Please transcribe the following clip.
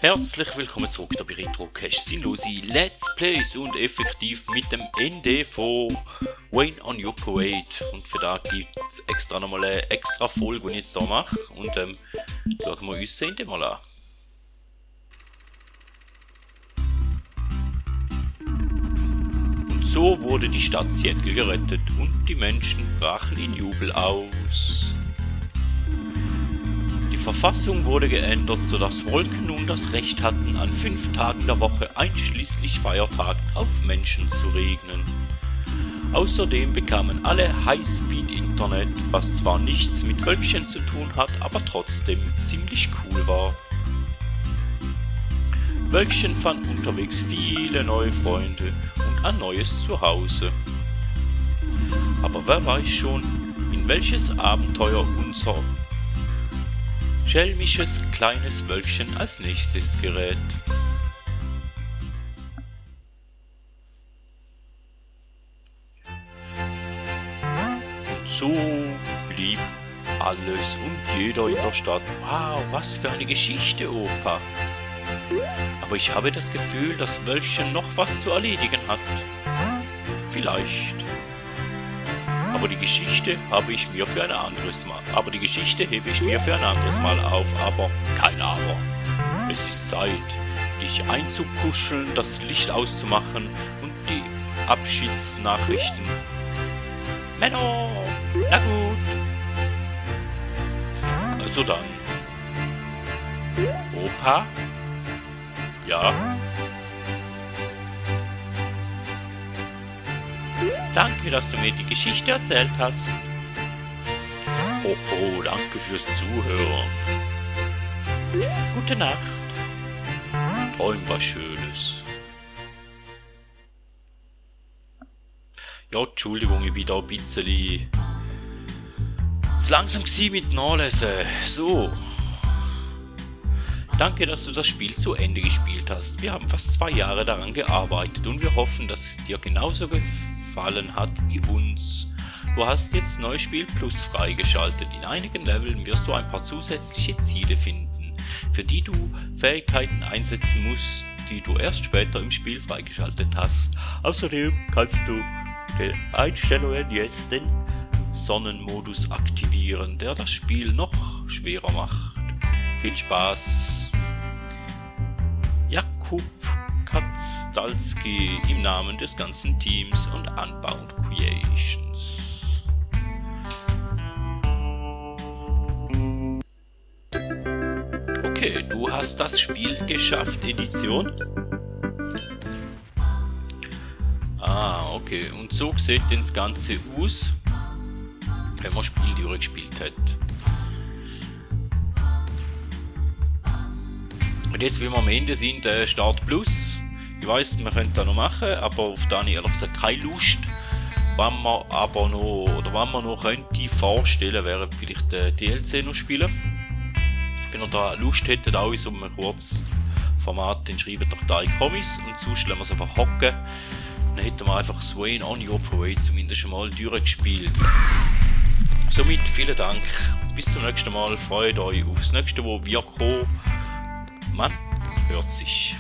Herzlich willkommen zurück da bei Retrocast. Sinnlose Let's Plays und effektiv mit dem Ende von Rain on Your Parade. Und für da gibt es extra nochmal eine extra Folge, die ich jetzt hier mache. Und schauen wir uns das Ende mal an. Und so wurde die Stadt Seattle gerettet und die Menschen brachen in Jubel aus. Die Verfassung wurde geändert, sodass Wolken nun das Recht hatten, an 5 Tagen der Woche einschließlich Feiertagen auf Menschen zu regnen. Außerdem bekamen alle Highspeed-Internet, was zwar nichts mit Wölkchen zu tun hat, aber trotzdem ziemlich cool war. Wölkchen fand unterwegs viele neue Freunde und ein neues Zuhause. Aber wer weiß schon, in welches Abenteuer unser schelmisches kleines Wölkchen als nächstes gerät. Und so blieb alles und jeder in der Stadt. Wow, was für eine Geschichte, Opa. Aber ich habe das Gefühl, dass Wölkchen noch was zu erledigen hat. Vielleicht. Aber die Geschichte hebe ich mir für ein anderes Mal auf. Aber kein Aber. Es ist Zeit, dich einzukuscheln, das Licht auszumachen und die Abschiedsnachrichten. Menno, na gut. Also dann. Opa? Ja? Danke, dass du mir die Geschichte erzählt hast. Oh, danke fürs Zuhören. Gute Nacht. Träum was Schönes. Ja, Entschuldigung, ich bin da ein bisschen zu langsam gewesen mit Nachlesen. So. Danke, dass du das Spiel zu Ende gespielt hast. Wir haben fast 2 Jahre daran gearbeitet und wir hoffen, dass es dir genauso gefallen hat wie uns. Du hast jetzt Neuspiel Plus freigeschaltet. In einigen Leveln wirst du ein paar zusätzliche Ziele finden, für die du Fähigkeiten einsetzen musst, die du erst später im Spiel freigeschaltet hast. Außerdem kannst du den Einstellungen jetzt den Sonnenmodus aktivieren, der das Spiel noch schwerer macht. Viel Spaß! Jakub Katstalski im Namen des ganzen Teams und Unbound Creations. Okay, du hast das Spiel geschafft, Edition. Okay, und so sieht das Ganze aus, wenn man Spiel durchgespielt hat. Und jetzt, wie wir am Ende sind, Start Plus. Ich weiss, wir können das noch machen, aber auf das habe ich ehrlich gesagt keine Lust. Was man aber noch könnte vorstellen, wäre vielleicht DLC noch spielen. Wenn ihr da Lust hättet, auch in so einem Kurzformat, dann schreibt doch da in Kommis und sonst lassen wir es einfach hocken. Dann hätten wir einfach Rain on Your Parade zumindest schon mal durchgespielt. Somit vielen Dank, bis zum nächsten Mal, freut euch aufs nächste, wo wir kommen. Man hört sich.